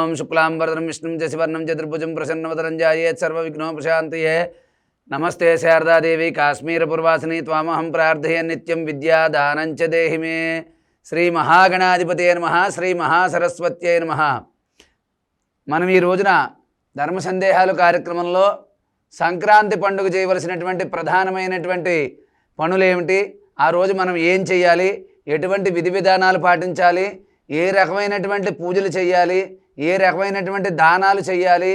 ఓం శుక్లాంబరధరం విష్ణుం శశివర్ణం చతుర్భుజం ప్రసన్నవదనం ధ్యాయేత్ సర్వవిఘ్నోపశాంతయే. నమస్తే శారదాదేవి కాశ్మీరపుర్వాసిని త్వామహం ప్రార్థయే నిత్యం విద్యాదానం చ దేహి మే. శ్రీ మహాగణాధిపతయే నమః. శ్రీ మహాసరస్వత్యై నమః. మనం ఈ రోజున ధర్మ సందేహాలు కార్యక్రమంలో సంక్రాంతి పండుగ చేయవలసినటువంటి ప్రధానమైనటువంటి పనులు ఏమిటి, ఆ రోజు మనం ఏం చేయాలి, ఎటువంటి విధి విధానాలు పాటించాలి, ఏ రకమైనటువంటి పూజలు చేయాలి, ఏ రకమైనటువంటి దానాలు చేయాలి,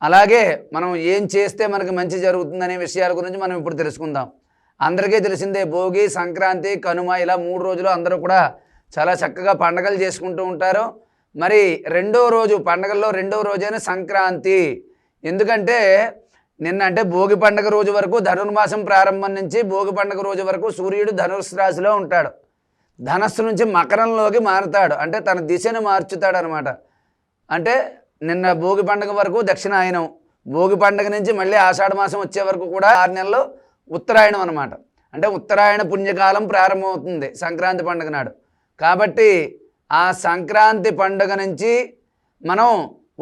అలాగే మనం ఏం చేస్తే మనకు మంచి జరుగుతుందనే విషయాల గురించి మనం ఇప్పుడు తెలుసుకుందాం. అందరికీ తెలిసిందే, భోగి, సంక్రాంతి, కనుమ ఇలా 3 రోజులు అందరూ కూడా చాలా చక్కగా పండగలు చేసుకుంటూ ఉంటారు. మరి రెండో రోజు, పండగల్లో రెండవ రోజైన సంక్రాంతి. ఎందుకంటే నిన్న అంటే భోగి పండుగ రోజు వరకు, ధనుర్మాసం ప్రారంభం నుంచి భోగి పండుగ రోజు వరకు సూర్యుడు ధనుస్సు రాశిలో ఉంటాడు. ధనస్సు నుంచి మకరంలోకి మారుతాడు, అంటే తన దిశను మార్చుతాడు అనమాట. అంటే నిన్న భోగి పండుగ వరకు దక్షిణాయనం, భోగి పండుగ నుంచి మళ్ళీ ఆషాఢ మాసం వచ్చే వరకు కూడా 6 నెలలు ఉత్తరాయణం అనమాట. అంటే ఉత్తరాయణ పుణ్యకాలం ప్రారంభమవుతుంది సంక్రాంతి పండుగ నాడు. కాబట్టి ఆ సంక్రాంతి పండుగ నుంచి మనం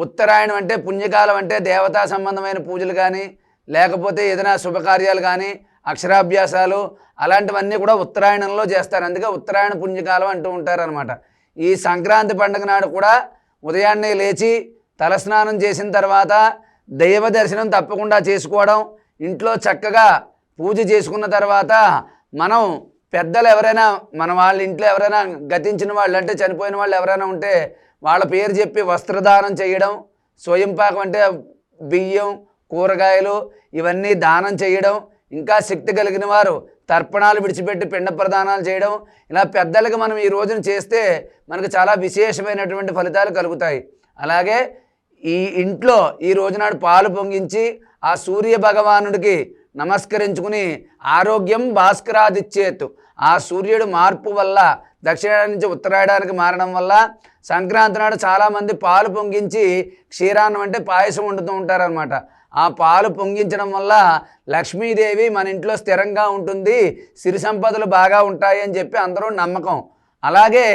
ఉత్తరాయణం అంటే పుణ్యకాలం, అంటే దేవతా సంబంధమైన పూజలు కానీ, లేకపోతే ఏదైనా శుభకార్యాలు కానీ, అక్షరాభ్యాసాలు అలాంటివన్నీ కూడా ఉత్తరాయణంలో చేస్తారు. అందుకే ఉత్తరాయణ పుణ్యకాలం అంటూ ఉంటారనమాట. ఈ సంక్రాంతి పండుగ నాడు కూడా ఉదయాన్నే లేచి తలస్నానం చేసిన తర్వాత దైవ దర్శనం తప్పకుండా చేసుకోవడం, ఇంట్లో చక్కగా పూజ చేసుకున్న తర్వాత మనం పెద్దలు ఎవరైనా, మన వాళ్ళ ఇంట్లో ఎవరైనా గతించిన వాళ్ళు అంటే చనిపోయిన వాళ్ళు ఎవరైనా ఉంటే వాళ్ళ పేరు చెప్పి వస్త్రదానం చేయడం, స్వయం పాకం అంటే బియ్యం, కూరగాయలు ఇవన్నీ దానం చేయడం, ఇంకా శక్తి కలిగిన వారు తర్పణాలు విడిచిపెట్టి పిండ ప్రదానాలు చేయడం, ఇలా పెద్దలకు మనం ఈ రోజున చేస్తే మనకు చాలా విశేషమైనటువంటి ఫలితాలు కలుగుతాయి. అలాగే ఈ ఇంట్లో ఈ రోజునాడు పాలు పొంగించి ఆ సూర్య భగవానుడికి నమస్కరించుకుని ఆరోగ్యం భాస్కరాదిచ్చేత్, ఆ సూర్యుడు మార్పు వల్ల దక్షిణాయనం నుంచి ఉత్తరాయణానికి మారడం వల్ల సంక్రాంతి నాడు చాలామంది పాలు పొంగించి క్షీరాన్నం అంటే పాయసం వండుతూ ఉంటారనమాట. ఆ పాలు పొంగించడం వల్ల లక్ష్మీదేవి మన ఇంట్లో స్థిరంగా ఉంటుంది, సిరి సంపదలు బాగా ఉంటాయి అని చెప్పి అందరూ నమ్మకం. అలాగే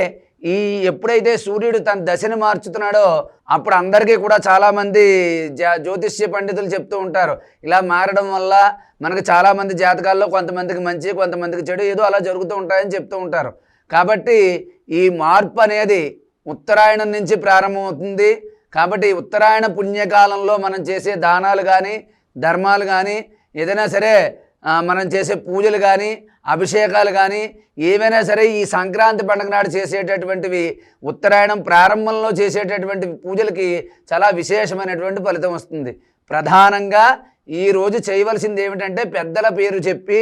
ఈ ఎప్పుడైతే సూర్యుడు తన దశని మార్చుతున్నాడో అప్పుడు అందరికీ కూడా చాలామంది జ్యోతిష్య పండితులు చెప్తూ ఉంటారు, ఇలా మారడం వల్ల మనకు చాలామంది జాతకాల్లో కొంతమందికి మంచి, కొంతమందికి చెడు, ఏదో అలా జరుగుతూ ఉంటాయని చెప్తూ ఉంటారు. కాబట్టి ఈ మార్పు అనేది ఉత్తరాయణం నుంచి ప్రారంభమవుతుంది. కాబట్టి ఉత్తరాయణ పుణ్యకాలంలో మనం చేసే దానాలు కానీ, ధర్మాలు కానీ, ఏదైనా సరే మనం చేసే పూజలు కానీ, అభిషేకాలు కానీ ఏవైనా సరే ఈ సంక్రాంతి పండుగ నాడు చేసేటటువంటివి, ఉత్తరాయణం ప్రారంభంలో చేసేటటువంటి పూజలకి చాలా విశేషమైనటువంటి ఫలితం వస్తుంది. ప్రధానంగా ఈరోజు చేయవలసింది ఏమిటంటే పెద్దల పేరు చెప్పి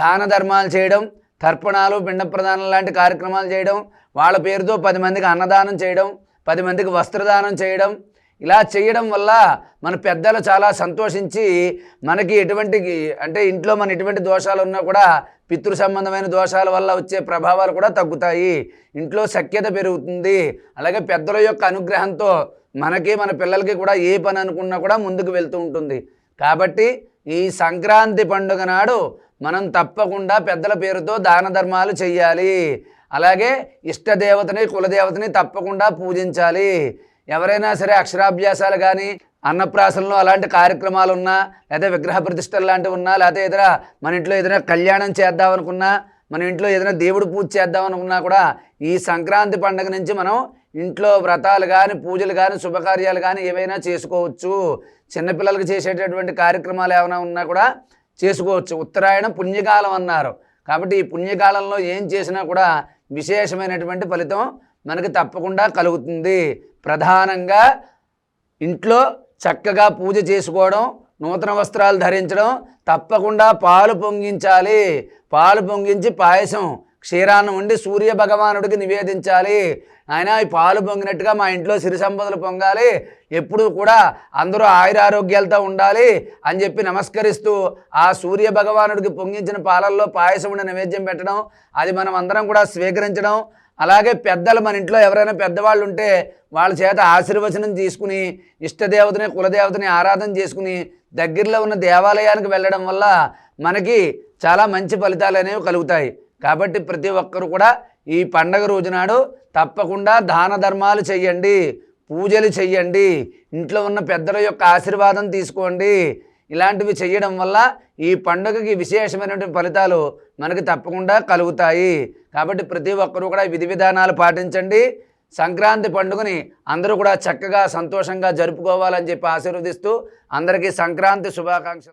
దాన ధర్మాలు చేయడం, తర్పణాలు, పిండ ప్రదానం లాంటి కార్యక్రమాలు చేయడం, వాళ్ళ పేరుతో 10 మందికి అన్నదానం చేయడం, 10 మందికి వస్త్రదానం చేయడం, ఇలా చేయడం వల్ల మన పెద్దలు చాలా సంతోషించి మనకి ఎటువంటి అంటే ఇంట్లో మన ఎటువంటి దోషాలు ఉన్నా కూడా పితృ సంబంధమైన దోషాల వల్ల వచ్చే ప్రభావాలు కూడా తగ్గుతాయి, ఇంట్లో సఖ్యత పెరుగుతుంది. అలాగే పెద్దల యొక్క అనుగ్రహంతో మనకి మన పిల్లలకి కూడా ఏ పని అనుకున్నా కూడా ముందుకు వెళ్తూ ఉంటుంది. కాబట్టి ఈ సంక్రాంతి పండుగ నాడు మనం తప్పకుండా పెద్దల పేరుతో దాన ధర్మాలు చెయ్యాలి. అలాగే ఇష్టదేవతని, కులదేవతని తప్పకుండా పూజించాలి. ఎవరైనా సరే అక్షరాభ్యాసాలు కానీ, అన్నప్రాసనలు అలాంటి కార్యక్రమాలు ఉన్నా, లేదా విగ్రహ ప్రతిష్టలు లాంటివి ఉన్నా, లేకపోతే ఏదైనా మన ఇంట్లో ఏదైనా కళ్యాణం చేద్దామనుకున్నా, మన ఇంట్లో ఏదైనా దేవుడు పూజ చేద్దామనుకున్నా కూడా ఈ సంక్రాంతి పండుగ నుంచి మనం ఇంట్లో వ్రతాలు కానీ, పూజలు కానీ, శుభకార్యాలు కానీ ఏవైనా చేసుకోవచ్చు. చిన్నపిల్లలకు చేసేటటువంటి కార్యక్రమాలు ఏమైనా ఉన్నా కూడా చేసుకోవచ్చు. ఉత్తరాయణ పుణ్యకాలం అన్నారు. కాబట్టి ఈ పుణ్యకాలంలో ఏం చేసినా కూడా విశేషమైనటువంటి ఫలితం మనకి తప్పకుండా కలుగుతుంది. ప్రధానంగా ఇంట్లో చక్కగా పూజ చేసుకోవడం, నూతన వస్త్రాలు ధరించడం, తప్పకుండా పాలు పొంగించాలి. పాలు పొంగించి పాయసం, క్షీరాన్నం వండి సూర్య భగవానుడికి నివేదించాలి. ఆయన ఈ పాలు పొంగినట్టుగా మా ఇంట్లో సిరి సంపదలు పొంగాలి, ఎప్పుడూ కూడా అందరూ ఆయురారోగ్యాలతో ఉండాలి అని చెప్పి నమస్కరిస్తూ ఆ సూర్య భగవానుడికి పొంగించిన పాలల్లో పాయసం ఉండి నైవేద్యం పెట్టడం, అది మనం అందరం కూడా స్వీకరించడం. అలాగే పెద్దలు మన ఇంట్లో ఎవరైనా పెద్దవాళ్ళు ఉంటే వాళ్ళ చేత ఆశీర్వచనం తీసుకుని ఇష్టదేవతని, కులదేవతని ఆరాధన చేసుకుని దగ్గరలో ఉన్న దేవాలయానికి వెళ్ళడం వల్ల మనకి చాలా మంచి ఫలితాలు అనేవి కలుగుతాయి. కాబట్టి ప్రతి ఒక్కరు కూడా ఈ పండగ రోజునాడు తప్పకుండా దాన ధర్మాలు చేయండి, పూజలు చెయ్యండి, ఇంట్లో ఉన్న పెద్దల యొక్క ఆశీర్వాదం తీసుకోండి. ఇలాంటివి చేయడం వల్ల ఈ పండుగకి విశేషమైనటువంటి ఫలితాలు మనకి తప్పకుండా కలుగుతాయి. కాబట్టి ప్రతి ఒక్కరూ కూడా విధి విధానాలు పాటించండి. సంక్రాంతి పండుగని అందరూ కూడా చక్కగా సంతోషంగా జరుపుకోవాలని చెప్పి ఆశీర్వదిస్తూ అందరికీ సంక్రాంతి శుభాకాంక్షలు.